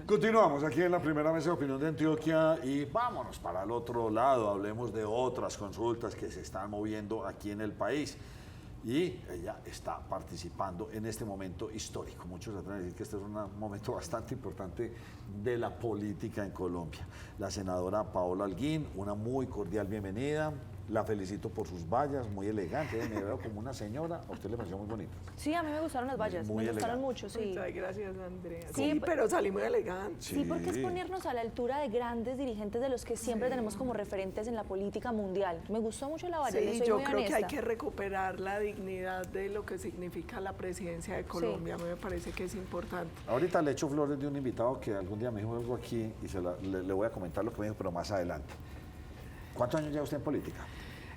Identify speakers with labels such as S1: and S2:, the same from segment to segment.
S1: Continuamos aquí en la primera mesa de opinión de Antioquia y vámonos para el otro lado, hablemos de otras consultas que se están moviendo aquí en el país. Y ella está participando en este momento histórico. Muchos se atreven a decir que este es un momento bastante importante de la política en Colombia. La senadora Paola Holguín, una muy cordial bienvenida. La felicito por sus vallas, muy elegante, me veo como una señora. ¿A usted le pareció muy bonita?
S2: Sí, a mí me gustaron las vallas, me gustaron mucho, sí.
S3: Ay, gracias, Andrea.
S2: Sí,
S3: Sí, pero salí muy elegante.
S2: Sí, porque es ponernos a la altura de grandes dirigentes de los que siempre tenemos como referentes en la política mundial. Me gustó mucho la valla,
S3: Sí, yo creo que hay que recuperar la dignidad de lo que significa la presidencia de Colombia. A mí me parece que es importante.
S1: Ahorita le echo flores de un invitado que algún día me dijo algo aquí y le voy a comentar lo que me dijo, pero más adelante. ¿Cuántos años lleva usted en política?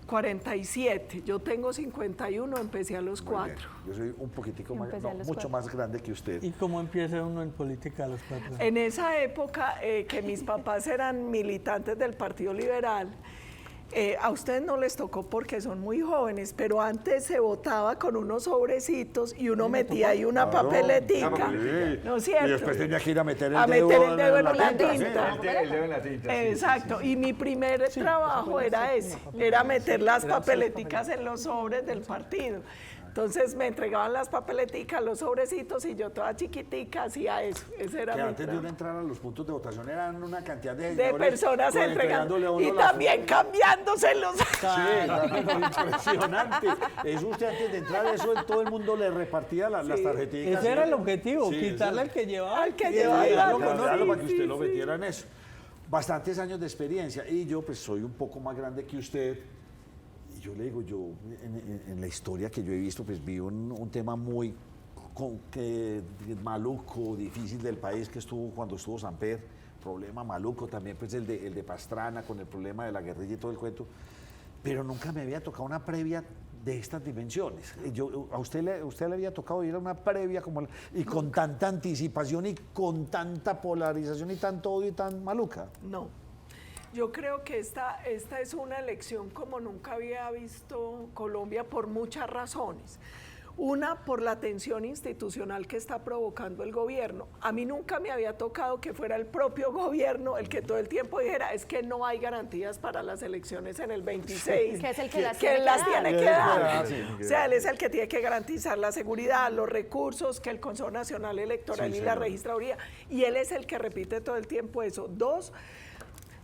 S3: 47, yo tengo 51, empecé a los 4.
S1: Yo soy un poquitico más, mucho más grande que usted.
S4: ¿Y cómo empieza uno en política a los 4 años?
S3: En esa época que mis papás eran militantes del Partido Liberal, a ustedes no les tocó porque son muy jóvenes, pero antes se votaba con unos sobrecitos y uno metía ahí una papeletica, ¿no es cierto?
S1: Y después tenía que ir a meter el dedo
S3: en la tinta.
S5: El dedo en la tinta.
S3: Exacto, y mi primer trabajo era ese, era meter las papeleticas en los sobres del partido. Entonces me entregaban las papeleticas, los sobrecitos, y yo toda chiquitica hacía eso. Ese era
S1: que
S3: mi
S1: antes
S3: trabajo.
S1: de uno entrar a los puntos de votación eran una cantidad de
S3: Personas entregándole
S1: a uno
S3: y también cambiándoselos.
S1: Sí, impresionante. Eso usted antes de entrar, eso todo el mundo le repartía las tarjeticas.
S4: Ese era el objetivo,
S1: Sí,
S4: quitarle al que llevaba.
S3: Al que llevaba.
S1: Para que usted lo metiera en eso. Bastantes años de experiencia y yo pues soy un poco más grande que usted. Yo le digo, yo en la historia que yo he visto, pues vi un tema muy maluco, difícil del país que estuvo cuando estuvo Samper, problema maluco también, pues el de Pastrana con el problema de la guerrilla y todo el cuento, pero nunca me había tocado una previa de estas dimensiones. A usted le había tocado ir a una previa como y con tanta anticipación y con tanta polarización y tanto odio y tan maluca.
S3: No. Yo creo que esta es una elección como nunca había visto Colombia por muchas razones. Una, por la tensión institucional que está provocando el gobierno. A mí nunca me había tocado que fuera el propio gobierno el que todo el tiempo dijera es que no hay garantías para las elecciones en el 26.
S2: Que es el que las
S3: tiene que dar.
S1: Sí.
S3: O sea, él es el que tiene que garantizar la seguridad, los recursos, que el Consejo Nacional Electoral y la registraduría. Y él es el que repite todo el tiempo eso. Dos,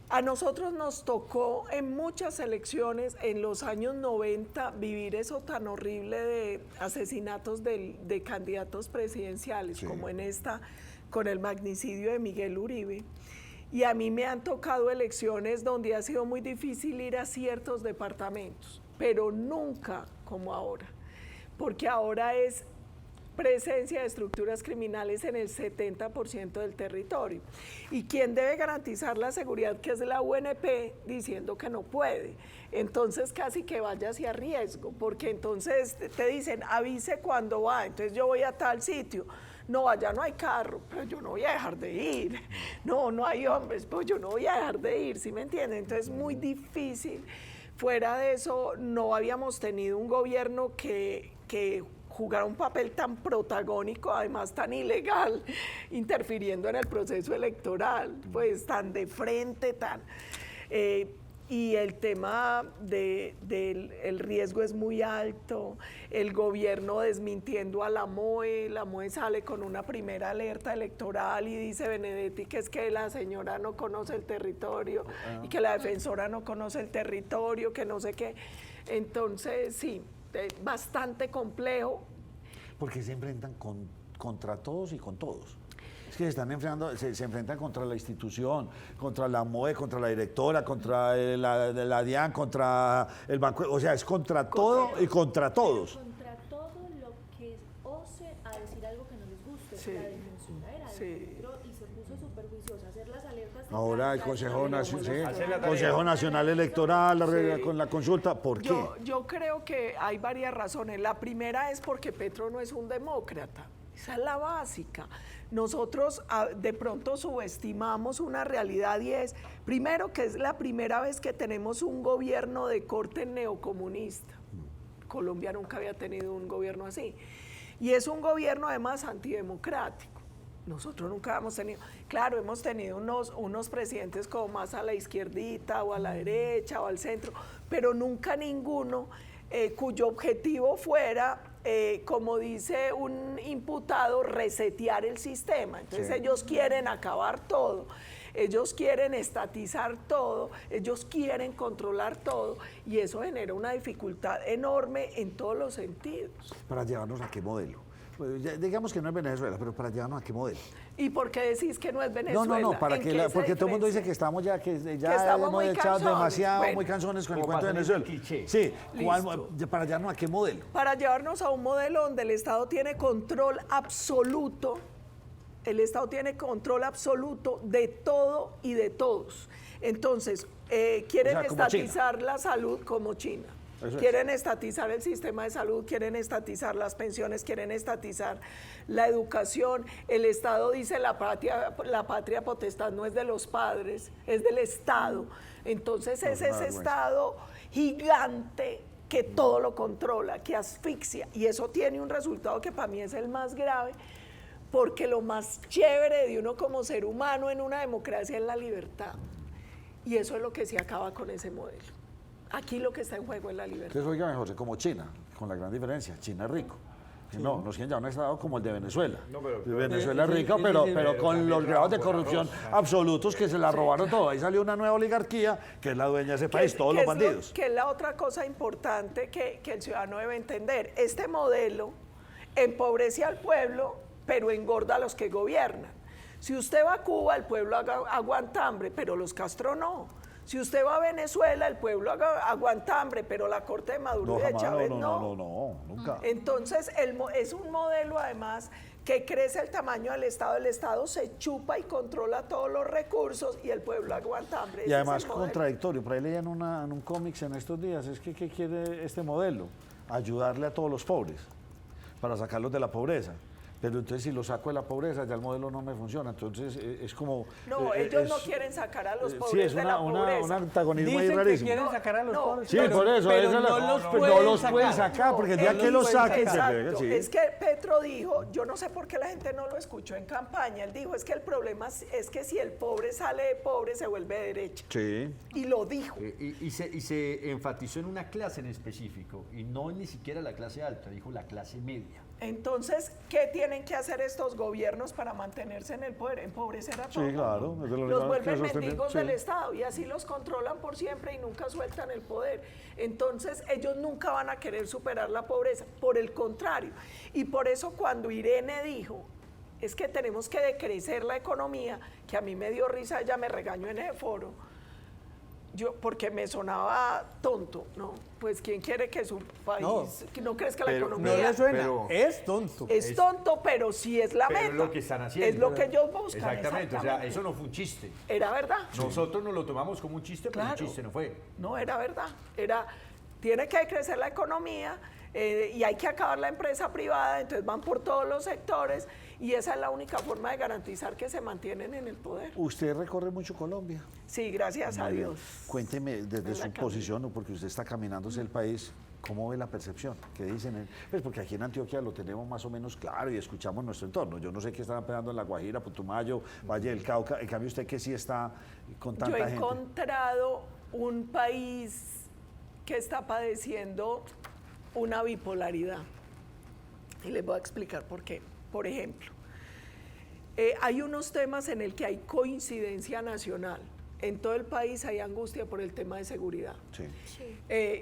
S3: a nosotros nos tocó en muchas elecciones en los años 90 vivir eso tan horrible de asesinatos de candidatos presidenciales, como en esta, con el magnicidio de Miguel Uribe. Y a mí me han tocado elecciones donde ha sido muy difícil ir a ciertos departamentos, pero nunca como ahora, porque ahora es presencia de estructuras criminales en el 70% del territorio. ¿Y quién debe garantizar la seguridad? Que es la UNP, diciendo que no puede. Entonces casi que vaya hacia riesgo, porque entonces te dicen, avise cuando va, entonces yo voy a tal sitio. No, allá no hay carro, pero yo no voy a dejar de ir. No hay hombres, pues yo no voy a dejar de ir, ¿sí me entienden? Entonces es muy difícil. Fuera de eso, no habíamos tenido un gobierno que jugar un papel tan protagónico, además tan ilegal, interfiriendo en el proceso electoral, pues tan de frente, y el tema del riesgo es muy alto, el gobierno desmintiendo a la MOE sale con una primera alerta electoral y dice Benedetti que es que la señora no conoce el territorio y que la defensora no conoce el territorio, que no sé qué, entonces sí, bastante complejo.
S1: Porque se enfrentan contra todos y con todos. Es que se enfrentan contra la institución, contra la MOE, contra la directora, contra la DIAN, contra el banco, o sea, es contra todo y contra todos.
S6: Contra todo lo que ose a decir algo que no les guste.
S3: Sí.
S6: La defensora era y se puso súper juiciosa a hacer las alertas.
S1: Ahora el Consejo Nacional Electoral, con la consulta, ¿por qué?
S3: Yo creo que hay varias razones. La primera es porque Petro no es un demócrata. Esa es la básica. Nosotros de pronto subestimamos una realidad y es, primero, que es la primera vez que tenemos un gobierno de corte neocomunista. Colombia nunca había tenido un gobierno así. Y es un gobierno además antidemocrático. Nosotros nunca hemos tenido, claro, hemos tenido unos presidentes como más a la izquierdita o a la derecha o al centro, pero nunca ninguno cuyo objetivo fuera, como dice un imputado, resetear el sistema. Entonces ellos quieren acabar todo. Ellos quieren estatizar todo, ellos quieren controlar todo y eso genera una dificultad enorme en todos los sentidos.
S1: ¿Para llevarnos a qué modelo? Pues digamos que no es Venezuela, pero ¿para llevarnos a qué modelo?
S3: ¿Y por qué decís que no es Venezuela?
S1: No, porque todo el mundo dice que estamos ya, que
S3: estamos
S1: hemos
S3: muy
S1: echado
S3: cansones.
S1: demasiado,
S3: Bueno,
S1: muy cansones con el
S5: como
S1: cuento de
S5: para tener
S1: Venezuela.
S5: un cliché.
S1: Sí, ¿para llevarnos a qué modelo?
S3: Para llevarnos a un modelo donde el Estado tiene control absoluto, el Estado tiene control absoluto de todo y de todos. Entonces, quieren
S1: O sea, como
S3: estatizar la salud como China. Quieren estatizar el sistema de salud, quieren estatizar las pensiones, quieren estatizar la educación. El Estado dice la patria potestad no es de los padres, es del Estado. Entonces es ese Estado gigante que todo lo controla, que asfixia. Y eso tiene un resultado que para mí es el más grave, porque lo más chévere de uno como ser humano en una democracia es la libertad. Y eso es lo que se acaba con ese modelo. Aquí lo que está en juego es la libertad.
S1: Entonces, oiga, José, como China, con la gran diferencia, China es rico. Sí. No, nos quieren llevar a un estado como el de Venezuela.
S5: No, pero
S1: Venezuela es rico, pero con los grados de corrupción absolutos que se la robaron todo. Ahí salió una nueva oligarquía que es la dueña de ese país, todos los bandidos.
S3: Que es la otra cosa importante que el ciudadano debe entender. Este modelo empobrece al pueblo, pero engorda a los que gobiernan. Si usted va a Cuba, el pueblo aguanta hambre, pero los Castro no. Si usted va a Venezuela, el pueblo aguanta hambre, pero la corte de Maduro y de Chávez no.
S1: No, nunca.
S3: Entonces, es un modelo, además, que crece el tamaño del Estado. El Estado se chupa y controla todos los recursos y el pueblo aguanta hambre.
S1: Y además contradictorio. Por ahí leían en un cómics en estos días, es que ¿qué quiere este modelo? Ayudarle a todos los pobres, para sacarlos de la pobreza. Pero entonces si lo saco de la pobreza, ya el modelo no me funciona. Entonces es como...
S3: No, ellos no quieren sacar a los pobres
S1: sí,
S3: de la pobreza.
S1: un antagonismo
S4: Dicen
S1: ahí rarísimo.
S4: que quieren sacar a los pobres.
S1: Sí,
S4: pero,
S1: por eso.
S4: pero
S1: no los pueden sacar, porque el día que los saquen se pega. Sí.
S3: Es que Petro dijo, yo no sé por qué la gente no lo escuchó en campaña, él dijo, es que el problema es que si el pobre sale de pobre, se vuelve de derecha.
S1: Sí.
S3: Y lo dijo.
S5: Y se enfatizó en una clase en específico, y no ni siquiera la clase alta, dijo la clase media.
S3: Entonces, ¿qué tienen que hacer estos gobiernos para mantenerse en el poder? Empobrecer a todos.
S1: Sí, claro.
S3: Los vuelven mendigos del Estado y así los controlan por siempre y nunca sueltan el poder. Entonces, ellos nunca van a querer superar la pobreza. Por el contrario. Y por eso cuando Irene dijo, es que tenemos que decrecer la economía, que a mí me dio risa, ella me regañó en ese foro, porque me sonaba tonto, ¿no? Pues ¿quién quiere que su país, no crees que la economía...
S4: No le suena, es tonto.
S3: Es tonto, pero sí es la meta.
S5: Es lo que están haciendo.
S3: Es lo que ellos buscan.
S5: Exactamente, o sea, eso no fue un chiste.
S3: Era verdad.
S5: Nosotros nos lo tomamos como un chiste, pero
S3: Claro.
S5: un chiste no fue.
S3: No, era verdad. Tiene que crecer la economía y hay que acabar la empresa privada, entonces van por todos los sectores y esa es la única forma de garantizar que se mantienen en el poder.
S1: Usted recorre mucho Colombia.
S3: Sí, gracias a Dios.
S1: Cuénteme desde su posición, porque usted está caminándose el país, ¿cómo ve la percepción? ¿Qué dicen? Pues porque aquí en Antioquia lo tenemos más o menos claro y escuchamos nuestro entorno. Yo no sé qué están pegando en La Guajira, Putumayo, Valle del Cauca. En cambio, usted que sí está con tanta gente.
S3: Yo he encontrado un país que está padeciendo una bipolaridad. Y les voy a explicar por qué. Por ejemplo, hay unos temas en el que hay coincidencia nacional. En todo el país hay angustia por el tema de seguridad.
S1: Sí.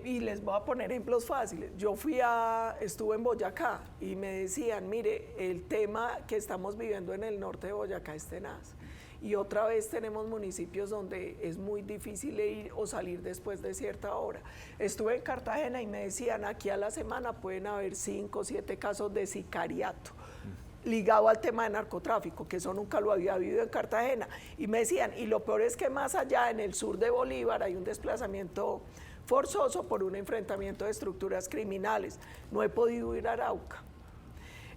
S3: Y les voy a poner ejemplos fáciles. Yo estuve en Boyacá y me decían, mire, el tema que estamos viviendo en el norte de Boyacá es tenaz. Y otra vez tenemos municipios donde es muy difícil ir o salir después de cierta hora. Estuve en Cartagena y me decían, aquí a la semana pueden haber 5 o 7 casos de sicariato ligado al tema de narcotráfico, que eso nunca lo había vivido en Cartagena. Y me decían, y lo peor es que más allá, en el sur de Bolívar, hay un desplazamiento forzoso por un enfrentamiento de estructuras criminales. No he podido ir a Arauca.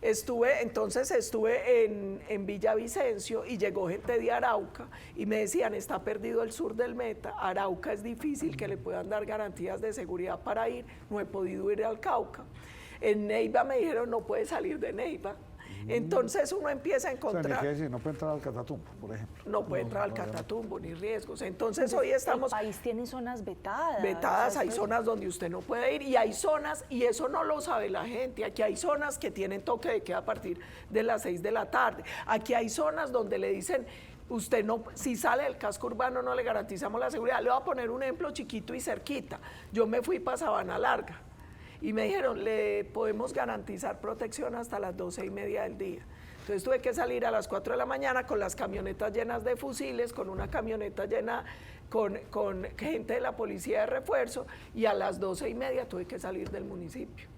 S3: Estuve en Villavicencio y llegó gente de Arauca y me decían, está perdido el sur del Meta, Arauca es difícil que le puedan dar garantías de seguridad para ir, no he podido ir al Cauca. En Neiva me dijeron, no puede salir de Neiva. Entonces uno empieza a
S1: O sea,
S3: encontrar...
S1: ni qué decir, no puede entrar al Catatumbo, por ejemplo.
S3: No puede entrar al Catatumbo ni riesgos. Entonces hoy estamos...
S2: El país tiene zonas vetadas.
S3: Vetadas,
S2: O sea,
S3: hay zonas donde usted no puede ir y hay zonas, y eso no lo sabe la gente, aquí hay zonas que tienen toque de queda a partir de las 6 de la tarde, aquí hay zonas donde le dicen, usted no, si sale del casco urbano no le garantizamos la seguridad. Le voy a poner un ejemplo chiquito y cerquita. Yo me fui para Sabana Larga y me dijeron, le podemos garantizar protección hasta las 12:30 del día. Entonces tuve que salir a las 4 de la mañana con las camionetas llenas de fusiles, con una camioneta llena con gente de la policía de refuerzo, y a las 12:30 tuve que salir del municipio.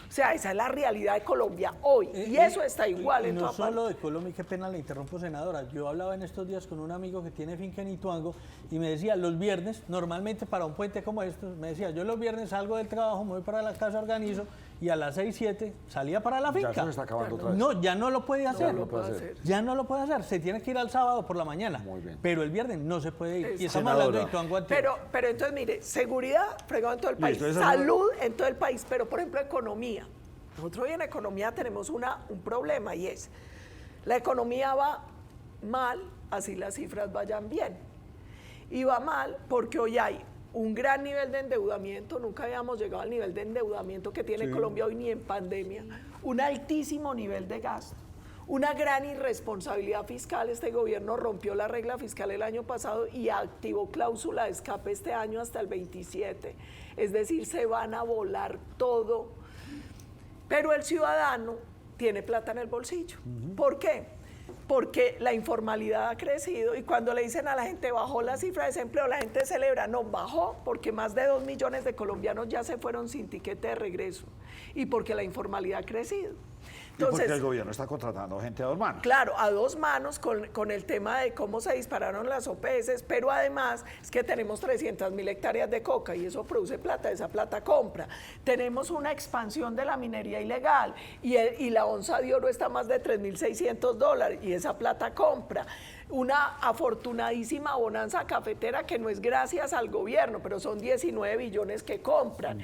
S3: O sea, esa es la realidad de Colombia hoy, y eso está igual en
S4: no
S3: toda
S4: solo
S3: parte.
S4: de Colombia, y qué pena le interrumpo, senadora. Yo hablaba en estos días con un amigo que tiene finca en Ituango y me decía, los viernes, normalmente para un puente como estos, me decía, yo los viernes salgo del trabajo, me voy para la casa, organizo, y a las 6, 7 salía para la finca.
S1: Ya se me está acabando otra vez.
S4: No, ya no lo puede hacer.
S1: No lo puede hacer.
S4: Ya no lo puede hacer. Se tiene que ir al sábado por la mañana.
S1: Muy bien.
S4: Pero el viernes no se puede ir. Y estamos
S1: Senadora.
S4: hablando de Ituango Antioquia.
S3: Pero entonces, mire, seguridad, fregado en todo el país,
S1: Listo, esa
S3: salud en todo el país, pero por ejemplo, economía. Nosotros hoy en economía tenemos un problema, y es, la economía va mal, así las cifras vayan bien. Y va mal porque hoy hay un gran nivel de endeudamiento, nunca habíamos llegado al nivel de endeudamiento que tiene Colombia hoy ni en pandemia, un altísimo nivel de gasto, una gran irresponsabilidad fiscal. Este gobierno rompió la regla fiscal el año pasado y activó cláusula de escape este año hasta el 27, es decir, se van a volar todo, pero el ciudadano tiene plata en el bolsillo. ¿Por qué? Porque la informalidad ha crecido, y cuando le dicen a la gente bajó la cifra de desempleo, la gente celebra. No, bajó porque más de 2 millones de colombianos ya se fueron sin tiquete de regreso, y porque la informalidad ha crecido.
S1: Y porque el gobierno está contratando gente a 2 manos.
S3: Claro, a 2 manos con el tema de cómo se dispararon las OPS, pero además es que tenemos 300.000 hectáreas de coca y eso produce plata, esa plata compra. Tenemos una expansión de la minería ilegal y la onza de oro está a más de $3.600 y esa plata compra. Una afortunadísima bonanza cafetera que no es gracias al gobierno, pero son 19 billones que compran.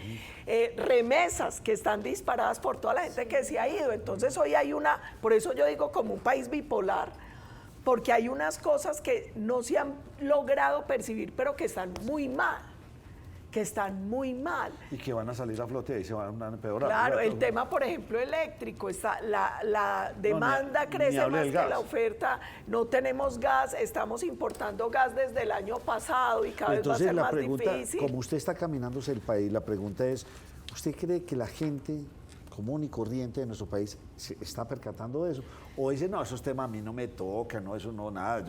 S3: Remesas que están disparadas por toda la gente que se ha ido. Entonces hoy hay por eso yo digo como un país bipolar, porque hay unas cosas que no se han logrado percibir, pero que están muy mal.
S1: Y que van a salir a flote y se van a empeorar.
S3: Claro, el tema, por ejemplo, eléctrico, está la demanda crece más que la oferta, no tenemos gas, estamos importando gas desde el año pasado y cada vez va a ser más difícil.
S1: Como usted está caminándose el país, la pregunta es, ¿usted cree que la gente común y corriente de nuestro país se está percatando de eso? O dice, no, esos temas a mí no me tocan, no, eso no, nada.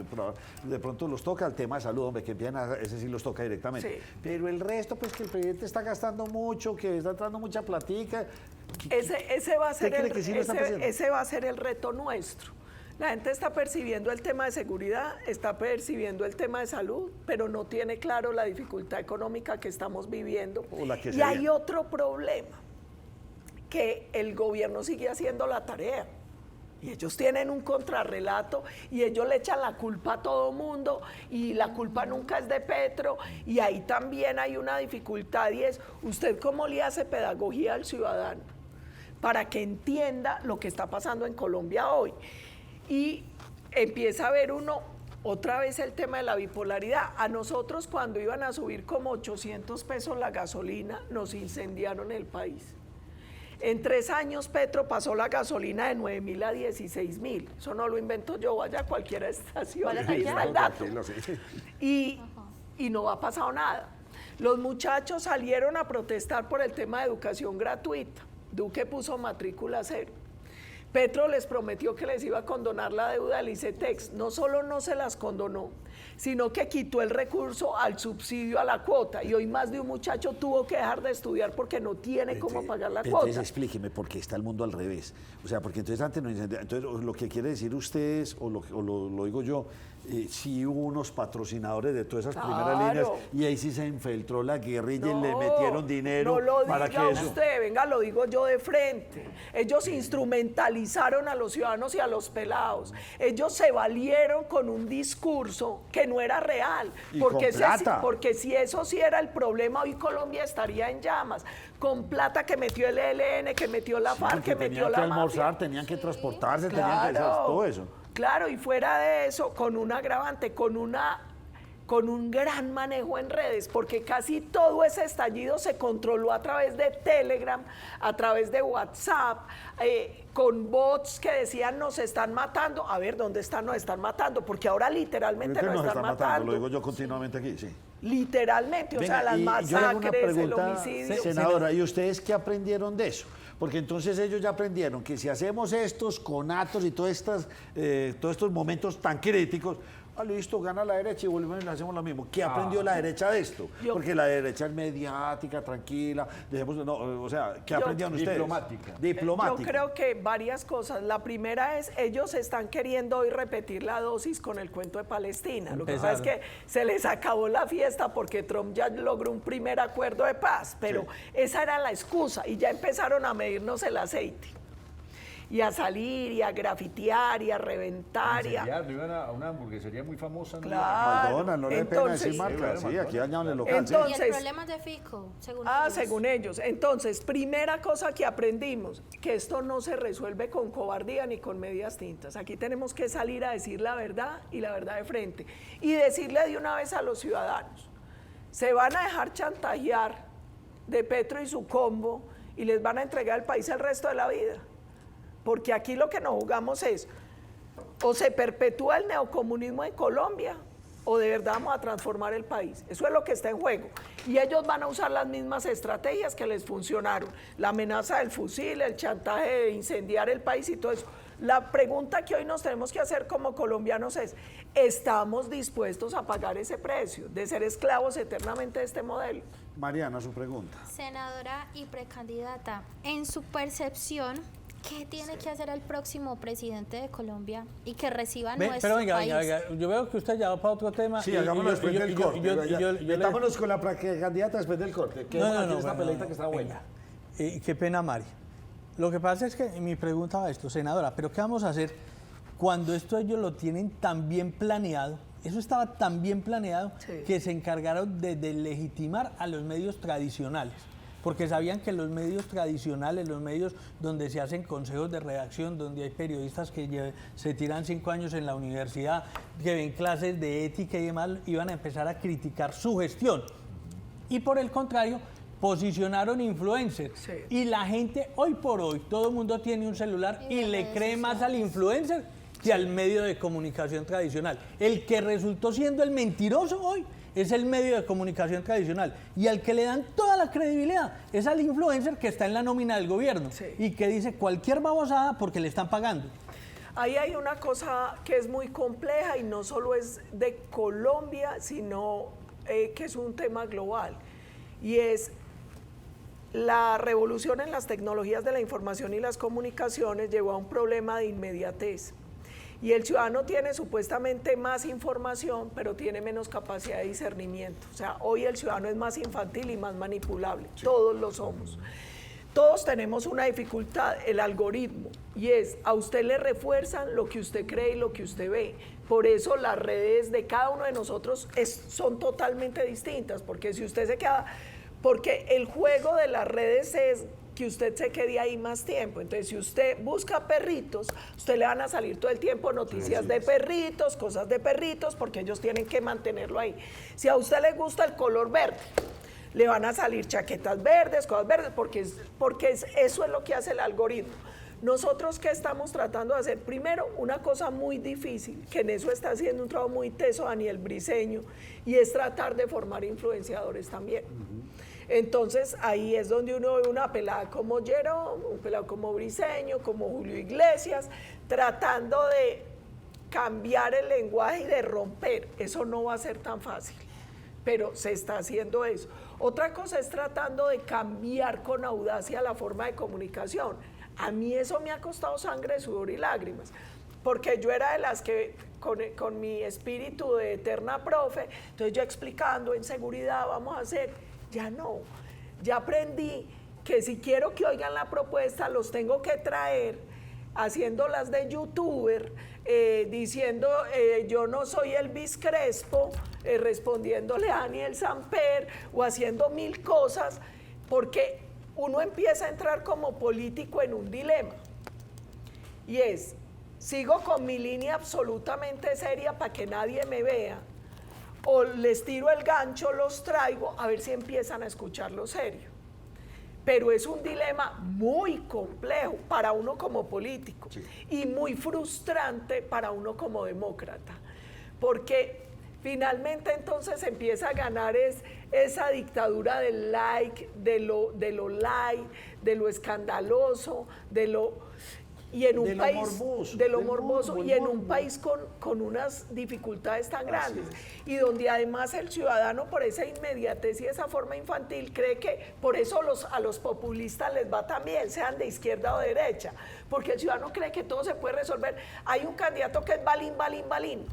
S1: De pronto los toca el tema de salud, hombre, que empiezan ese sí los toca directamente.
S3: Sí.
S1: Pero el resto, pues que el presidente está gastando mucho, que está dando mucha platica.
S3: Ese va a ser
S1: cree que sí lo está haciendo?
S3: ese va a ser el reto nuestro. La gente está percibiendo el tema de seguridad, está percibiendo el tema de salud, pero no tiene claro la dificultad económica que estamos viviendo.
S1: O la que
S3: y
S1: se
S3: hay
S1: viene.
S3: otro problema, que el gobierno sigue haciendo la tarea. Y ellos tienen un contrarrelato y ellos le echan la culpa a todo mundo y la culpa nunca es de Petro, y ahí también hay una dificultad, y es, ¿usted cómo le hace pedagogía al ciudadano para que entienda lo que está pasando en Colombia hoy? Y empieza a ver uno otra vez el tema de la bipolaridad. A nosotros cuando iban a subir como 800 pesos la gasolina, nos incendiaron el país. En 3 años Petro pasó la gasolina de 9.000 a 16.000. Eso no lo invento yo, vaya a cualquier estación, ahí está el dato. Y no ha pasado nada. Los muchachos salieron a protestar por el tema de educación gratuita. Duque puso matrícula cero. Petro les prometió que les iba a condonar la deuda del ICETEX. No solo no se las condonó, sino que quitó el recurso al subsidio a la cuota, y hoy más de un muchacho tuvo que dejar de estudiar porque no tiene cómo pagar la cuota.
S1: Entonces explíqueme por qué está el mundo al revés. O sea, porque entonces antes no incendia. Entonces lo que quiere decir usted es, o lo digo yo, sí hubo unos patrocinadores de todas esas primeras
S3: Claro.
S1: líneas y ahí sí se infiltró la guerrilla y le metieron dinero
S3: No lo
S1: para
S3: diga
S1: que eso...
S3: usted, venga, lo digo yo de frente. Ellos instrumentalizaron a los ciudadanos y a los pelados. Ellos se valieron con un discurso que no era real.
S1: Y
S3: Porque,
S1: con plata.
S3: porque si eso sí era el problema, hoy Colombia estaría en llamas. Con plata que metió el ELN, que metió la FARC,
S1: porque
S3: que metió
S1: tenían
S3: la
S1: que almorzar,
S3: mafia.
S1: tenían que transportarse, tenían que hacer todo eso.
S3: Claro, y fuera de eso, con un agravante, con un gran manejo en redes, porque casi todo ese estallido se controló a través de Telegram, a través de WhatsApp, con bots que decían nos están matando. A ver, ¿dónde están? Nos están matando, porque ahora literalmente
S1: Ahorita
S3: nos
S1: nos
S3: están
S1: están matando,
S3: matando.
S1: lo digo yo continuamente aquí, sí.
S3: Literalmente, o
S1: Venga,
S3: sea, las
S1: y yo le hago una
S3: masacres, el
S1: pregunta,
S3: homicidio.
S1: senadora, ¿y ustedes qué aprendieron de eso? Porque entonces ellos ya aprendieron que si hacemos estos conatos y todos estos momentos tan críticos, listo, gana la derecha y volvemos y le hacemos lo mismo. ¿Qué aprendió la derecha de esto? Porque la derecha es mediática, tranquila, o sea, ¿qué aprendieron ustedes?
S5: Diplomática.
S1: Diplomática.
S3: Yo creo que varias cosas. La primera es, ellos están queriendo hoy repetir la dosis con el cuento de Palestina. Lo que pasa es que se les acabó la fiesta porque Trump ya logró un primer acuerdo de paz, pero esa era la excusa y ya empezaron a medirnos el aceite. Y a salir, y a grafitear, y a reventar.
S5: No iban a una hamburguesería muy famosa. ¿no?
S3: Claro.
S1: McDonald's, no le dé pena decir marca, sí, aquí dañaban el local.
S3: Entonces,
S6: Y el problema es de Fico, según ellos.
S3: según ellos. Entonces, primera cosa que aprendimos, que esto no se resuelve con cobardía ni con medias tintas. Aquí tenemos que salir a decir la verdad y la verdad de frente. Y decirle de una vez a los ciudadanos, se van a dejar chantajear de Petro y su combo y les van a entregar el país el resto de la vida. Porque aquí lo que nos jugamos es, o se perpetúa el neocomunismo en Colombia, o de verdad vamos a transformar el país. Eso es lo que está en juego. Y ellos van a usar las mismas estrategias que les funcionaron. La amenaza del fusil, el chantaje de incendiar el país y todo eso. La pregunta que hoy nos tenemos que hacer como colombianos es, ¿estamos dispuestos a pagar ese precio de ser esclavos eternamente de este modelo?
S1: Mariana, su pregunta.
S6: Senadora y precandidata, en su percepción, ¿qué tiene que hacer el próximo presidente de Colombia y que reciba nuestro
S4: Pero venga,
S6: país?
S4: yo veo que usted ya va para otro tema.
S1: Sí, hagámoslo después del corte.
S4: le-
S1: Metámonos con la candidata después del corte. Que esta
S4: bueno,
S1: peleita que está buena.
S4: Qué pena, Mari. Lo que pasa es que mi pregunta va a esto, senadora, pero ¿qué vamos a hacer cuando esto ellos lo tienen tan bien planeado? Eso estaba tan bien planeado que se encargaron de deslegitimar a los medios tradicionales. Porque sabían que los medios tradicionales, los medios donde se hacen consejos de redacción, donde hay periodistas que se tiran 5 años en la universidad, que ven clases de ética y demás, iban a empezar a criticar su gestión. Y por el contrario, posicionaron influencers.
S3: Sí.
S4: Y la gente, hoy por hoy, todo el mundo tiene un celular y le cree más al influencer que al medio de comunicación tradicional. El que resultó siendo el mentiroso hoy es el medio de comunicación tradicional y al que le dan toda la credibilidad es al influencer que está en la nómina del gobierno y que dice cualquier babosada porque le están pagando.
S3: Ahí hay una cosa que es muy compleja y no solo es de Colombia, sino que es un tema global. Y es la revolución en las tecnologías de la información y las comunicaciones llevó a un problema de inmediatez. Y el ciudadano tiene supuestamente más información, pero tiene menos capacidad de discernimiento. O sea, hoy el ciudadano es más infantil y más manipulable. Sí. Todos lo somos. Todos tenemos una dificultad, el algoritmo, y es, a usted le refuerzan lo que usted cree y lo que usted ve. Por eso las redes de cada uno de nosotros son totalmente distintas, porque si usted se queda, porque el juego de las redes es que usted se quede ahí más tiempo. Entonces, si usted busca perritos, usted le van a salir todo el tiempo noticias de perritos, cosas de perritos, porque ellos tienen que mantenerlo ahí. Si a usted le gusta el color verde, le van a salir chaquetas verdes, cosas verdes, porque eso es lo que hace el algoritmo. Nosotros, ¿qué estamos tratando de hacer? Primero, una cosa muy difícil, que en eso está haciendo un trabajo muy teso Daniel Briceño, y es tratar de formar influenciadores también. Entonces, ahí es donde uno ve una pelada como Jerome, un pelado como Briceño, como Julio Iglesias, tratando de cambiar el lenguaje y de romper. Eso no va a ser tan fácil, pero se está haciendo eso. Otra cosa es tratando de cambiar con audacia la forma de comunicación. A mí eso me ha costado sangre, sudor y lágrimas, porque yo era de las que con mi espíritu de eterna profe, entonces yo explicando en seguridad vamos a hacer, ya no, ya aprendí que si quiero que oigan la propuesta los tengo que traer haciéndolas de youtuber, diciendo yo no soy Elvis Crespo, respondiéndole a Daniel Samper o haciendo mil cosas, porque uno empieza a entrar como político en un dilema. Y es, sigo con mi línea absolutamente seria para que nadie me vea, o les tiro el gancho, los traigo, a ver si empiezan a escucharlo serio. Pero es un dilema muy complejo para uno como político, sí, y muy frustrante para uno como demócrata, porque finalmente entonces empieza a ganar esa dictadura del like, de lo light, de lo escandaloso, de lo... Y en un país morboso, de lo morboso, y en un país con unas dificultades tan grandes, y donde además el ciudadano, por esa inmediatez y esa forma infantil, cree que por eso a los populistas les va tan bien, sean de izquierda o de derecha, porque el ciudadano cree que todo se puede resolver. Hay un candidato que es balín, balín, balín,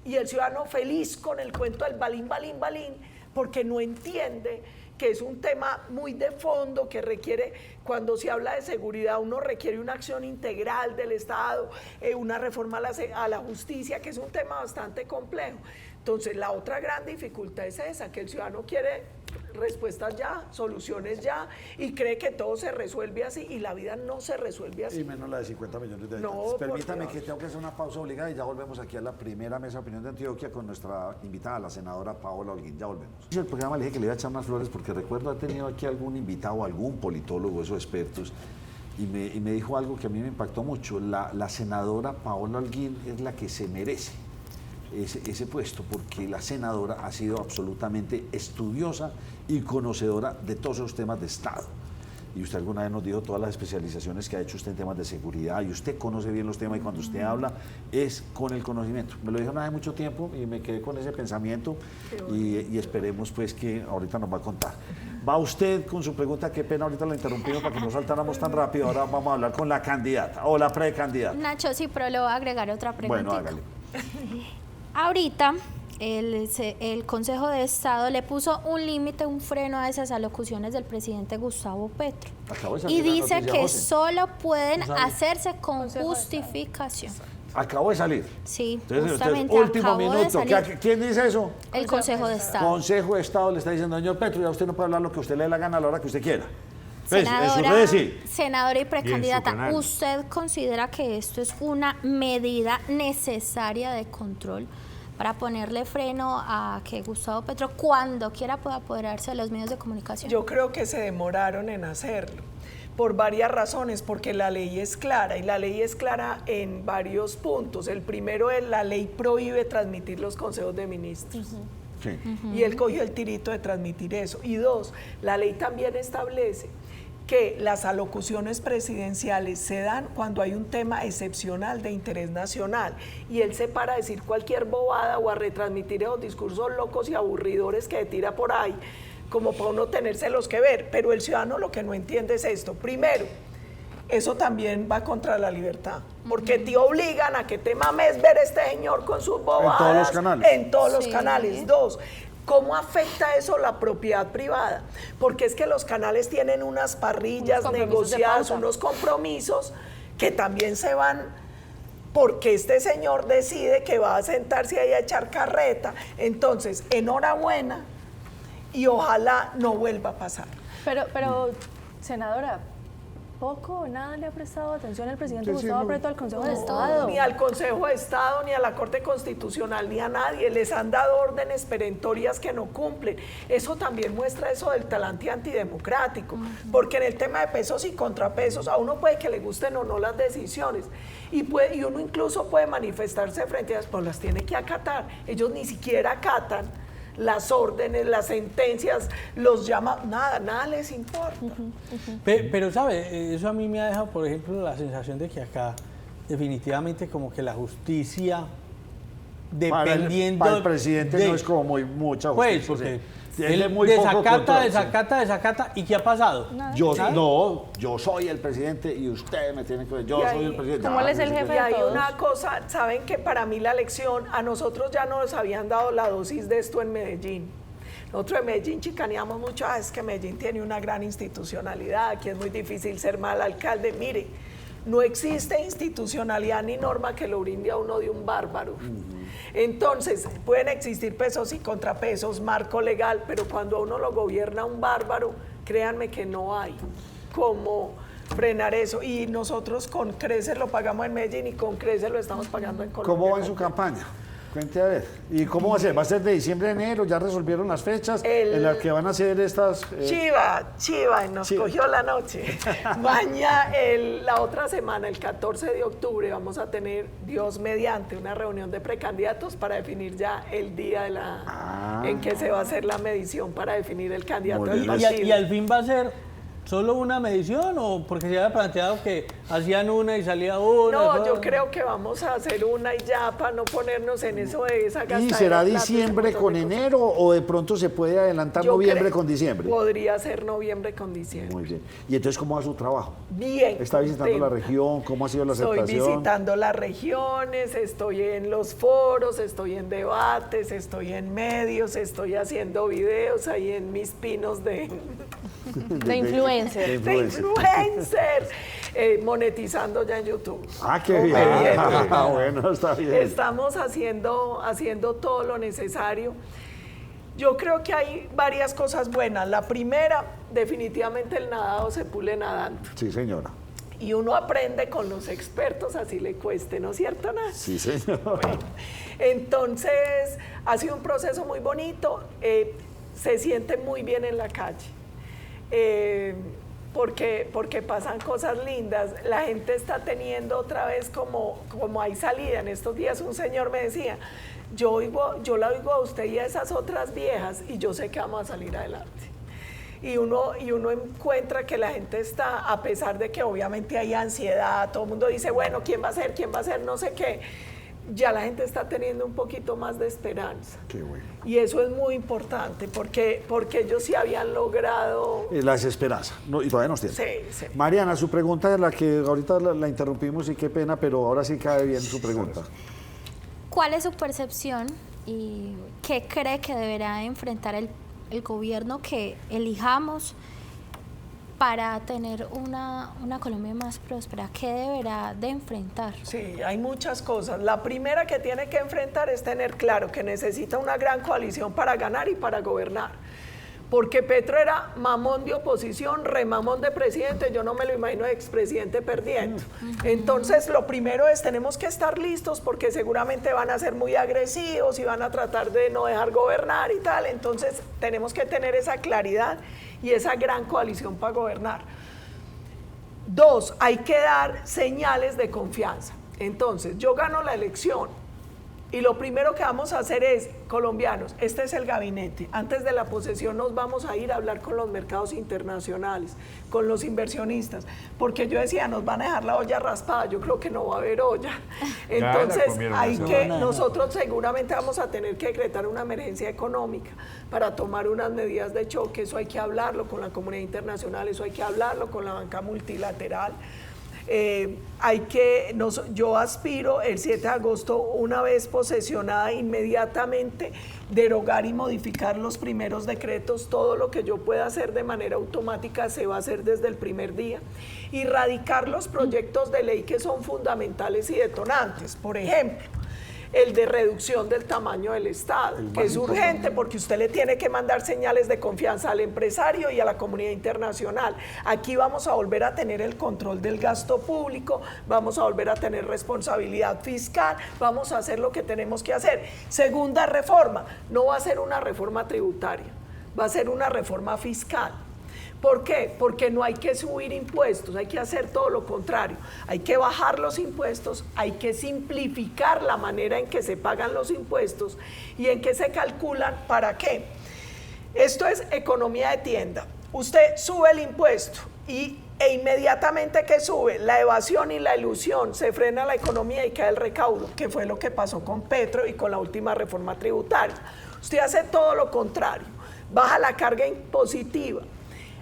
S3: y el ciudadano feliz con el cuento del balín, balín, balín, porque no entiende que es un tema muy de fondo, que requiere, cuando se habla de seguridad, uno requiere una acción integral del Estado, una reforma a la justicia, que es un tema bastante complejo. Entonces, la otra gran dificultad es esa, que el ciudadano quiere respuestas ya, soluciones ya, y cree que todo se resuelve así, y la vida no se resuelve así.
S1: Y menos la de 50 millones de habitantes.
S3: No,
S1: permítame que tengo que hacer una pausa obligada y ya volvemos aquí a la primera mesa de opinión de Antioquia con nuestra invitada, la senadora Paola Holguín. Ya volvemos. El programa le dije que le iba a echar más flores porque recuerdo ha tenido aquí algún invitado, algún politólogo, esos expertos, y me dijo algo que a mí me impactó mucho. La senadora Paola Holguín es la que se merece ese puesto, porque la senadora ha sido absolutamente estudiosa y conocedora de todos esos temas de Estado. Y usted alguna vez nos dijo todas las especializaciones que ha hecho usted en temas de seguridad, y usted conoce bien los temas, y cuando usted habla es con el conocimiento. Me lo dijo hace mucho tiempo y me quedé con ese pensamiento, y esperemos pues que ahorita nos va a contar. Va usted con su pregunta, qué pena ahorita la interrumpimos para que no saltáramos tan rápido. Ahora vamos a hablar con la candidata o la precandidata.
S6: Nacho, sí, pero le voy a agregar otra pregunta.
S1: Bueno, hágale.
S6: Ahorita el Consejo de Estado le puso un límite, un freno a esas alocuciones del presidente Gustavo Petro. Y dice que solo pueden hacerse con justificación.
S1: Acabó de salir.
S6: Sí,
S1: entonces,
S6: justamente
S1: último minuto. ¿Quién dice eso?
S6: El Consejo de Estado.
S1: Consejo de Estado le está diciendo, señor Petro, ya usted no puede hablar lo que usted le dé la gana a la hora que usted quiera.
S6: Senadora y precandidata, ¿usted considera que esto es una medida necesaria de control para ponerle freno a que Gustavo Petro cuando quiera pueda apoderarse de los medios de comunicación?
S3: Yo creo que se demoraron en hacerlo por varias razones, porque la ley es clara, y la ley es clara en varios puntos. El primero es la ley prohíbe transmitir los consejos de ministros. Sí. Y él cogió el tirito de transmitir eso. Y dos, la ley también establece que las alocuciones presidenciales se dan cuando hay un tema excepcional de interés nacional, y él se para a decir cualquier bobada o a retransmitir esos discursos locos y aburridores que tira por ahí, como para uno tenérselos que ver. Pero el ciudadano lo que no entiende es esto. Primero, eso también va contra la libertad, porque te obligan a que te mames ver a este señor con sus bobadas.
S1: En todos los canales.
S3: En todos los canales. Dos, ¿cómo afecta eso la propiedad privada? Porque es que los canales tienen unas parrillas negociadas, unos compromisos que también se van porque este señor decide que va a sentarse ahí a echar carreta. Entonces, enhorabuena, y ojalá no vuelva a pasar.
S2: Pero senadora, poco o nada le ha prestado atención el presidente Gustavo Petro al Consejo de Estado.
S3: Ni al Consejo de Estado, ni a la Corte Constitucional, ni a nadie. Les han dado órdenes perentorias que no cumplen. Eso también muestra eso del talante antidemocrático, porque en el tema de pesos y contrapesos, a uno puede que le gusten o no las decisiones, y uno incluso puede manifestarse frente a ellas, pero las tiene que acatar. Ellos ni siquiera acatan las órdenes, las sentencias, los llaman, nada les importa.
S4: Pero sabe, eso a mí me ha dejado, por ejemplo, la sensación de que acá definitivamente como que la justicia, dependiendo...
S1: Para el presidente no es como mucha justicia.
S4: Pues,
S1: Tiene muy poco control,
S4: desacata. ¿Y qué ha pasado?
S1: Yo soy el presidente y ustedes me tienen que ver. Yo soy el presidente.
S2: ¿Cómo él es el jefe?
S3: Y hay una cosa, saben que para mí la lección, a nosotros ya nos habían dado la dosis de esto en Medellín. Nosotros en Medellín chicaneamos mucho, es que Medellín tiene una gran institucionalidad, aquí es muy difícil ser mal alcalde. Mire, no existe institucionalidad ni norma que lo brinde a uno de un bárbaro. Entonces, pueden existir pesos y contrapesos, marco legal, pero cuando a uno lo gobierna un bárbaro, créanme que no hay cómo frenar eso. Y nosotros con creces lo pagamos en Medellín y con creces lo estamos pagando en Colombia.
S1: ¿Cómo va en su campaña? Cuente a ver. ¿Y cómo va a ser? ¿Va a ser de diciembre a enero? ¿Ya resolvieron las fechas en las que van a ser estas?
S3: Chiva, nos cogió la noche. La otra semana, el 14 de octubre, vamos a tener, Dios mediante, una reunión de precandidatos para definir ya el día en que se va a hacer la medición para definir el candidato del partido.
S4: ¿Y al fin va a ser solo una medición o porque se había planteado que hacían una y salía una?
S3: No, yo creo que vamos a hacer una y ya para no ponernos en eso de esa gastadera.
S1: ¿Y será diciembre con enero o de pronto se puede adelantar noviembre con diciembre?
S3: Podría ser noviembre con diciembre.
S1: Muy bien. ¿Y entonces cómo va su trabajo?
S3: Bien.
S1: ¿Está visitando la región? ¿Cómo ha sido la aceptación?
S3: Estoy visitando las regiones, estoy en los foros, estoy en debates, estoy en medios, estoy haciendo videos ahí en mis pinos de
S2: influencer.
S3: De influencer. Monetizando ya en YouTube.
S1: ¡Qué bien! Bueno, está bien.
S3: Estamos haciendo todo lo necesario. Yo creo que hay varias cosas buenas. La primera, definitivamente el nadado se pule nadando.
S1: Sí, señora.
S3: Y uno aprende con los expertos, así le cueste, ¿no es cierto, Ana?
S1: Sí, señora.
S3: Bueno, entonces, ha sido un proceso muy bonito. Se siente muy bien en la calle. Porque pasan cosas lindas, la gente está teniendo otra vez como hay salida. En estos días un señor me decía, yo la oigo a usted y a esas otras viejas y yo sé que vamos a salir adelante. Y uno encuentra que la gente está, a pesar de que obviamente hay ansiedad, todo el mundo dice, bueno, ¿quién va a ser? No sé qué. Ya la gente está teniendo un poquito más de esperanza.
S1: Qué bueno.
S3: Y eso es muy importante porque ellos sí habían logrado...
S1: La desesperanza. Y todavía nos tiene.
S3: Sí.
S1: Mariana, su pregunta es la que ahorita la interrumpimos y qué pena, pero ahora sí cae bien su pregunta.
S6: ¿Cuál es su percepción y qué cree que deberá enfrentar el gobierno que elijamos para tener una Colombia más próspera? ¿Qué deberá de enfrentar?
S3: Sí, hay muchas cosas. La primera que tiene que enfrentar es tener claro que necesita una gran coalición para ganar y para gobernar. Porque Petro era mamón de oposición, remamón de presidente, yo no me lo imagino expresidente perdiendo. Entonces, lo primero es, tenemos que estar listos porque seguramente van a ser muy agresivos y van a tratar de no dejar gobernar y tal. Entonces, tenemos que tener esa claridad y esa gran coalición para gobernar. 2, hay que dar señales de confianza. Entonces, yo gano la elección y lo primero que vamos a hacer es, colombianos, este es el gabinete. Antes de la posesión nos vamos a ir a hablar con los mercados internacionales, con los inversionistas, porque yo decía, nos van a dejar la olla raspada, yo creo que no va a haber olla. Entonces, nosotros seguramente vamos a tener que decretar una emergencia económica para tomar unas medidas de choque, eso hay que hablarlo con la comunidad internacional, eso hay que hablarlo con la banca multilateral. Yo aspiro el 7 de agosto, una vez posesionada, inmediatamente derogar y modificar los primeros decretos. Todo lo que yo pueda hacer de manera automática se va a hacer desde el primer día. Y radicar los proyectos de ley que son fundamentales y detonantes. Por ejemplo, el de reducción del tamaño del Estado, que es urgente porque usted le tiene que mandar señales de confianza al empresario y a la comunidad internacional. Aquí vamos a volver a tener el control del gasto público, vamos a volver a tener responsabilidad fiscal, vamos a hacer lo que tenemos que hacer. Segunda reforma, no va a ser una reforma tributaria, va a ser una reforma fiscal. ¿Por qué? Porque no hay que subir impuestos, hay que hacer todo lo contrario. Hay que bajar los impuestos, hay que simplificar la manera en que se pagan los impuestos y en que se calculan. ¿Para qué? Esto es economía de tienda. Usted sube el impuesto e inmediatamente que sube la evasión y la elusión, se frena la economía y cae el recaudo, que fue lo que pasó con Petro y con la última reforma tributaria. Usted hace todo lo contrario. baja la carga impositiva,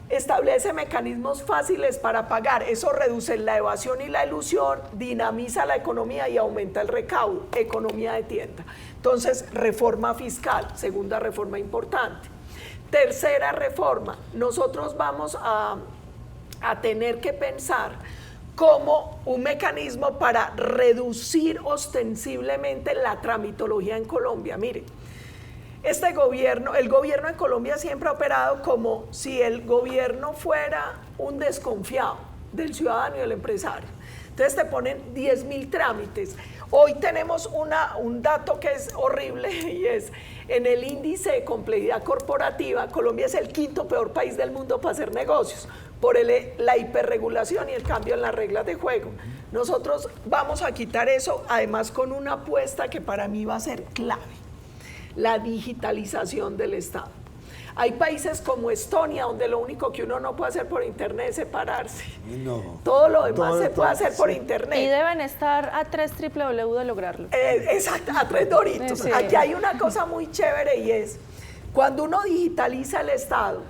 S3: establece mecanismos fáciles para pagar, eso reduce la evasión y la elusión, dinamiza la economía y aumenta el recaudo, economía de tienda. Entonces, reforma fiscal, segunda reforma importante. Tercera reforma, nosotros vamos a tener que pensar como un mecanismo para reducir ostensiblemente la tramitología en Colombia. Mire, el gobierno en Colombia siempre ha operado como si el gobierno fuera un desconfiado del ciudadano y del empresario. Entonces te ponen 10.000 trámites. Hoy tenemos un dato que es horrible y es en el índice de complejidad corporativa, Colombia es el 5º peor país del mundo para hacer negocios por la hiperregulación y el cambio en las reglas de juego. Nosotros vamos a quitar eso, además con una apuesta que para mí va a ser clave. La digitalización del Estado. Hay países como Estonia donde lo único que uno no puede hacer por internet es separarse.
S1: No.
S3: Todo lo demás se puede hacer por internet.
S2: Y deben estar a 3 www de lograrlo.
S3: Exacto, a 3 doritos.
S2: Sí.
S3: Aquí hay una cosa muy chévere y es, cuando uno digitaliza el Estado,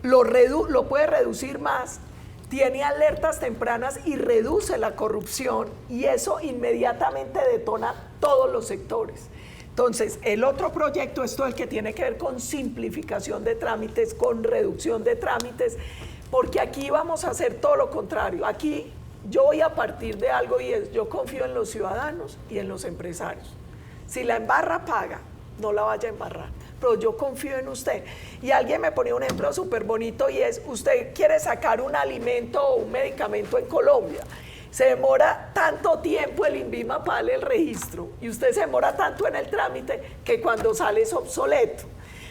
S3: lo puede reducir más, tiene alertas tempranas y reduce la corrupción y eso inmediatamente detona todos los sectores. Entonces, el otro proyecto es todo el que tiene que ver con simplificación de trámites, con reducción de trámites, porque aquí vamos a hacer todo lo contrario. Aquí yo voy a partir de algo y es, yo confío en los ciudadanos y en los empresarios. Si la embarra, paga, no la vaya a embarrar, pero yo confío en usted. Y alguien me ponía un ejemplo súper bonito y es, usted quiere sacar un alimento o un medicamento en Colombia, se demora tanto tiempo el INVIMA para darle el registro y usted se demora tanto en el trámite que cuando sale es obsoleto.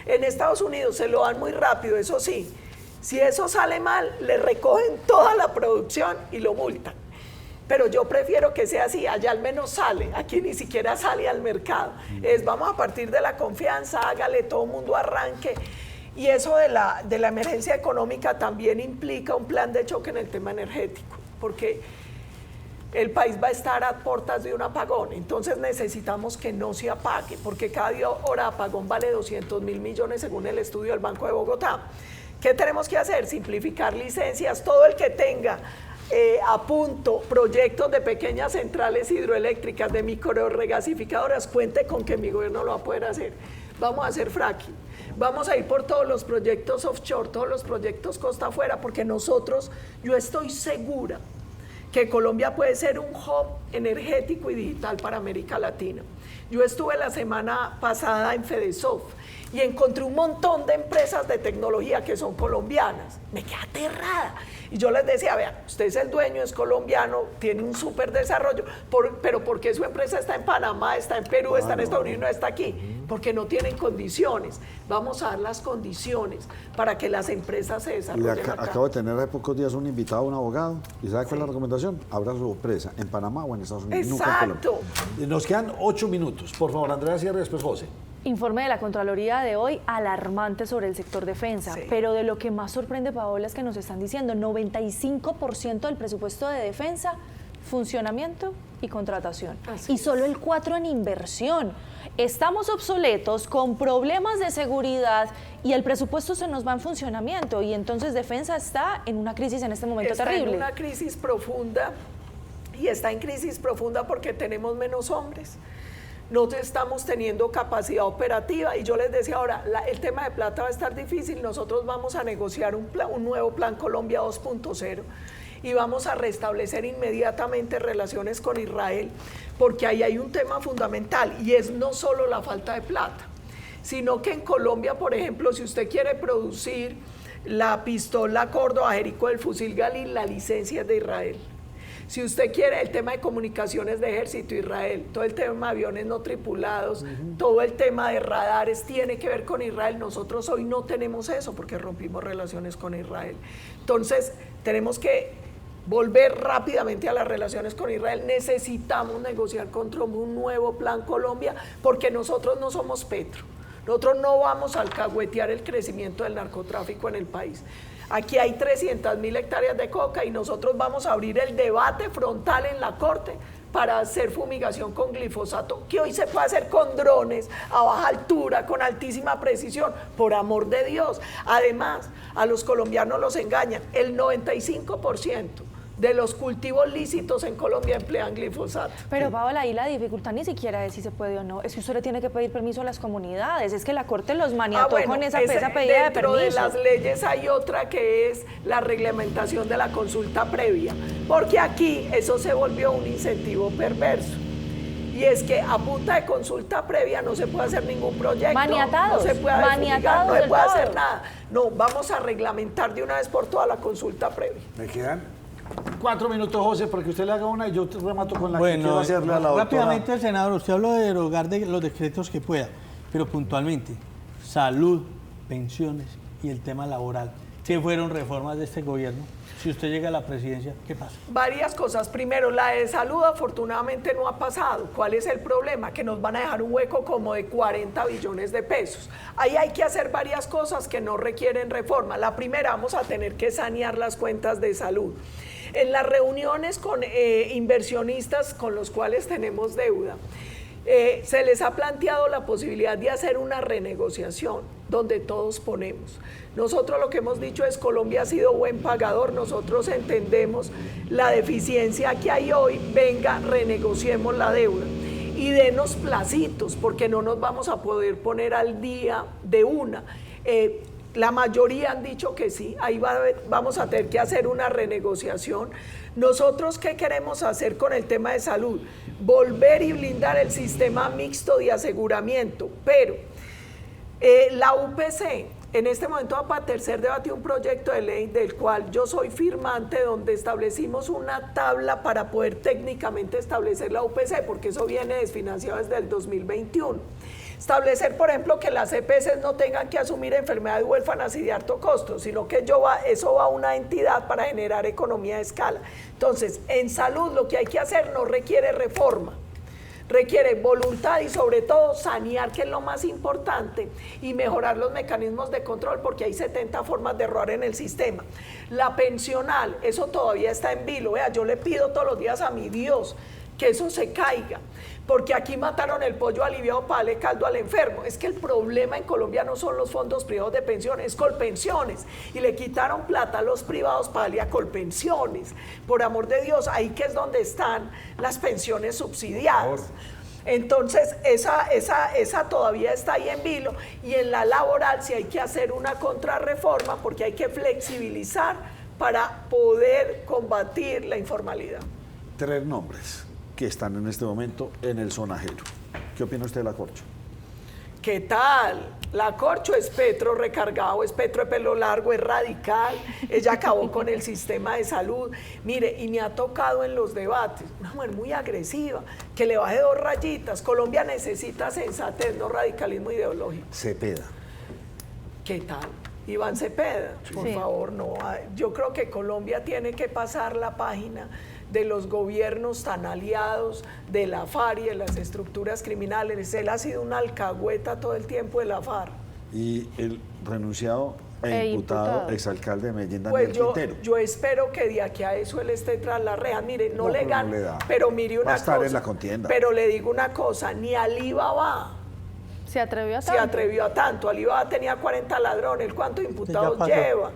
S3: En Estados Unidos se lo dan muy rápido, eso sí. Si eso sale mal, le recogen toda la producción y lo multan. Pero yo prefiero que sea así, allá al menos sale, aquí ni siquiera sale al mercado. Vamos a partir de la confianza, hágale, todo el mundo arranque. Y eso de la emergencia económica también implica un plan de choque en el tema energético, porque el país va a estar a puertas de un apagón, entonces necesitamos que no se apague, porque cada hora de apagón vale 200.000 millones según el estudio del Banco de Bogotá. ¿Qué tenemos que hacer? Simplificar licencias, todo el que tenga a punto proyectos de pequeñas centrales hidroeléctricas, de micro regasificadoras, cuente con que mi gobierno lo va a poder hacer. Vamos a hacer fracking, vamos a ir por todos los proyectos offshore, todos los proyectos costa afuera, porque yo estoy segura que Colombia puede ser un hub energético y digital para América Latina. Yo estuve la semana pasada en Fedesoft y encontré un montón de empresas de tecnología que son colombianas. Me quedé aterrada. Y yo les decía, vean, usted es el dueño, es colombiano, tiene un súper desarrollo, pero ¿por qué su empresa está en Panamá, está en Perú, está en Estados Unidos, no está aquí? Porque no tienen condiciones. Vamos a dar las condiciones para que las empresas se desarrollen acá.
S1: Acabo de tener hace pocos días un invitado, un abogado, y ¿sabe cuál es la recomendación? Abra su empresa en Panamá o en Estados Unidos.
S3: Exacto.
S1: Nunca en Colombia. Nos quedan 8 minutos. Por favor, Andrea Sierra y después José.
S2: Informe de la Contraloría de hoy alarmante sobre el sector defensa,
S3: Sí.
S2: pero de lo que más sorprende, Paola, es que nos están diciendo 95% del presupuesto de defensa, funcionamiento y contratación.
S3: Así
S2: y solo el 4% en inversión. Estamos obsoletos, con problemas de seguridad y el presupuesto se nos va en funcionamiento y entonces defensa está en una crisis en este momento terrible.
S3: Está en una crisis profunda y está en crisis profunda porque tenemos menos hombres. No estamos teniendo capacidad operativa y yo les decía ahora, el tema de plata va a estar difícil, nosotros vamos a negociar un nuevo plan Colombia 2.0 y vamos a restablecer inmediatamente relaciones con Israel, porque ahí hay un tema fundamental y es no solo la falta de plata, sino que en Colombia, por ejemplo, si usted quiere producir la pistola Córdoba Jericó del fusil Galil, la licencia es de Israel. Si usted quiere el tema de comunicaciones de Ejército Israel, todo el tema de aviones no tripulados, todo el tema de radares tiene que ver con Israel. Nosotros hoy no tenemos eso porque rompimos relaciones con Israel. Entonces, tenemos que volver rápidamente a las relaciones con Israel. Necesitamos negociar contra un nuevo plan Colombia porque nosotros no somos Petro. Nosotros no vamos a alcahuetear el crecimiento del narcotráfico en el país. Aquí hay 300.000 hectáreas de coca y nosotros vamos a abrir el debate frontal en la Corte para hacer fumigación con glifosato, que hoy se puede hacer con drones a baja altura, con altísima precisión, por amor de Dios. Además, a los colombianos los engañan, el 95% de los cultivos lícitos en Colombia emplean glifosato.
S2: Pero Paola, ahí la dificultad ni siquiera es si se puede o no, es que usted le tiene que pedir permiso a las comunidades, es que la Corte los maniató con esa pedida de permiso.
S3: Dentro de las leyes hay otra que es la reglamentación de la consulta previa, porque aquí eso se volvió un incentivo perverso. Y es que a punta de consulta previa no se puede hacer ningún proyecto,
S2: maniatados,
S3: no se puede fumigar, no se puede hacer nada. No, vamos a reglamentar de una vez por todas la consulta previa.
S1: Me quedan 4 minutos, José, para que usted le haga una y yo remato con la que
S4: Bueno,
S1: quiero hacerle a la doctora.
S4: rápidamente, senador, usted habló de derogar los decretos que pueda, pero puntualmente, salud, pensiones y el tema laboral. ¿Qué fueron reformas de este gobierno? Si usted llega a la presidencia, ¿qué pasa?
S3: Varias cosas. Primero, la de salud afortunadamente no ha pasado. ¿Cuál es el problema? Que nos van a dejar un hueco como de 40 billones de pesos. Ahí hay que hacer varias cosas que no requieren reforma. La primera, vamos a tener que sanear las cuentas de salud. En las reuniones con inversionistas con los cuales tenemos deuda, se les ha planteado la posibilidad de hacer una renegociación donde todos ponemos. Nosotros lo que hemos dicho es Colombia ha sido buen pagador, nosotros entendemos la deficiencia que hay hoy, venga, renegociemos la deuda y denos placitos porque no nos vamos a poder poner al día de una. La mayoría han dicho que sí, ahí vamos a tener que hacer una renegociación. Nosotros, ¿qué queremos hacer con el tema de salud? Volver y blindar el sistema mixto de aseguramiento, pero la UPC en este momento va para tercer debate un proyecto de ley del cual yo soy firmante, donde establecimos una tabla para poder técnicamente establecer la UPC, porque eso viene desfinanciado desde el 2021. Establecer, por ejemplo, que las EPS no tengan que asumir enfermedades huérfanas y de alto costo, sino que eso va a una entidad para generar economía de escala. Entonces, en salud lo que hay que hacer no requiere reforma, requiere voluntad y sobre todo sanear, que es lo más importante, y mejorar los mecanismos de control, porque hay 70 formas de robar en el sistema. La pensional, eso todavía está en vilo. Vea, yo le pido todos los días a mi Dios que eso se caiga, porque aquí mataron el pollo aliviado para darle caldo al enfermo. Es que el problema en Colombia no son los fondos privados de pensiones, es Colpensiones, y le quitaron plata a los privados para darle a Colpensiones. Por amor de Dios, ahí que es donde están las pensiones subsidiadas. Entonces, esa todavía está ahí en vilo, y en la laboral sí hay que hacer una contrarreforma, porque hay que flexibilizar para poder combatir la informalidad.
S1: 3 nombres que están en este momento en el sonajero. ¿Qué opina usted de la Corcho?
S3: ¿Qué tal? La Corcho es Petro recargado, es Petro de pelo largo, es radical, ella acabó con el sistema de salud. Mire, y me ha tocado en los debates, una mujer muy agresiva, que le baje 2 rayitas. Colombia necesita sensatez, no radicalismo ideológico.
S1: Cepeda.
S3: ¿Qué tal? Iván Cepeda, por favor, no. Yo creo que Colombia tiene que pasar la página de los gobiernos tan aliados de la FARC y de las estructuras criminales. Él ha sido una alcahueta todo el tiempo de la FARC.
S1: Y el renunciado e imputado exalcalde de Medellín, Daniel
S3: Pues
S1: Quintero.
S3: yo espero que de aquí a eso él esté tras la reja. Mire, no le gana,
S1: no le da.
S3: pero mire una
S1: Va a estar
S3: cosa,
S1: en la contienda.
S3: Pero le digo una cosa, ni Alibaba
S2: se atrevió a tanto.
S3: Alibaba tenía 40 ladrones, ¿cuántos imputados lleva?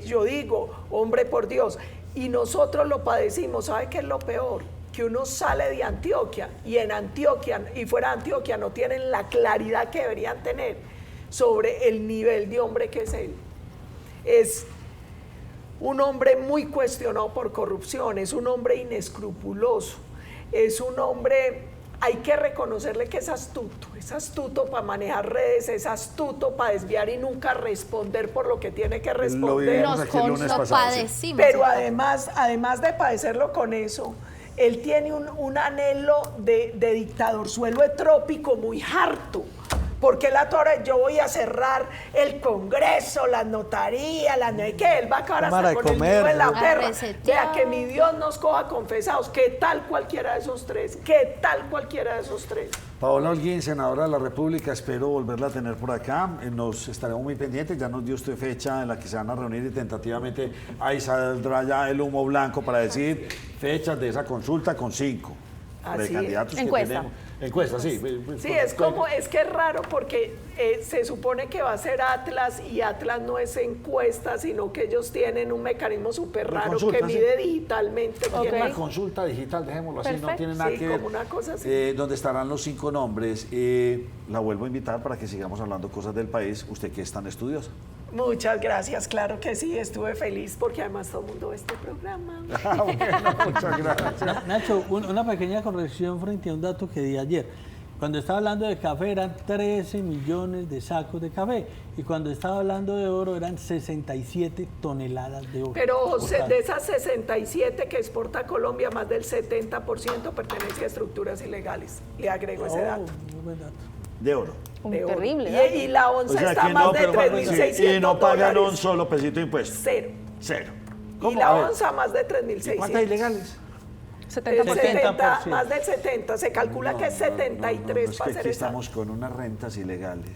S3: Yo digo, hombre, por Dios. Y nosotros lo padecimos. ¿Sabe qué es lo peor? Que uno sale de Antioquia y en Antioquia y fuera de Antioquia no tienen la claridad que deberían tener sobre el nivel de hombre que es él. Es un hombre muy cuestionado por corrupción, es un hombre inescrupuloso, es un hombre... Hay que reconocerle que es astuto para manejar redes, es astuto para desviar y nunca responder por lo que tiene que responder.
S6: Nos padecimos.
S3: Pero además de padecerlo con eso, él tiene un anhelo de dictadorzuelo etrópico muy harto. Porque la torre, yo voy a cerrar el Congreso, las notarías, la no hay que, él va a acabar hasta con el nido de la perra. Vea, que mi Dios nos coja confesados. ¿Qué tal cualquiera de esos 3? ¿Qué tal cualquiera de esos 3?
S1: Paola Holguín, senadora de la República, espero volverla a tener por acá. Nos estaremos muy pendientes. Ya nos dio usted fecha en la que se van a reunir y tentativamente ahí saldrá ya el humo blanco para decir fechas de esa consulta con 5. precandidatos que
S2: Encuesta.
S1: tenemos. Encuesta, sí.
S3: Sí, es que es raro porque se supone que va a ser Atlas y Atlas no es encuesta, sino que ellos tienen un mecanismo súper
S1: Una
S3: raro
S1: consulta,
S3: que mide digitalmente. quién
S1: Una
S3: es.
S1: consulta digital, dejémoslo así, no
S2: Perfecto.
S1: tiene nada
S3: Sí,
S1: que ver.
S3: como una cosa así.
S1: Donde estarán los 5 nombres. La vuelvo a invitar para que sigamos hablando cosas del país. Usted que es tan estudiosa.
S3: Muchas gracias, claro que sí, estuve feliz porque además todo el mundo ve este programa.
S1: Bueno, muchas gracias.
S4: Nacho, una pequeña corrección frente a un dato que di ayer. Cuando estaba hablando de café eran 13 millones de sacos de café y cuando estaba hablando de oro eran 67 toneladas de oro.
S3: Pero de
S4: exportadas.
S3: esas 67 que exporta Colombia, más del 70% pertenece a estructuras ilegales. Le agrego ese dato.
S4: Muy buen dato.
S1: De oro.
S2: Un
S3: de oro.
S2: terrible.
S3: Y la onza está
S1: que
S3: más
S1: no,
S3: de
S1: pero
S3: 3.600
S1: y no pagan
S3: dólares.
S1: un solo pesito de impuesto.
S3: Cero.
S1: Cero.
S3: Y la
S1: A ver,
S3: onza más de
S1: ¿y cuántas
S3: 3.600.
S1: ilegales?
S2: 70%.
S3: Más del 70. Se calcula que es 73
S1: es
S3: para
S1: que
S3: ser
S1: aquí
S3: exacto.
S1: estamos con unas rentas ilegales.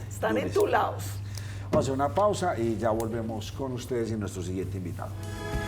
S3: Están
S1: durísimo.
S3: entulados.
S1: Vamos a hacer una pausa y ya volvemos con ustedes y nuestro siguiente invitado.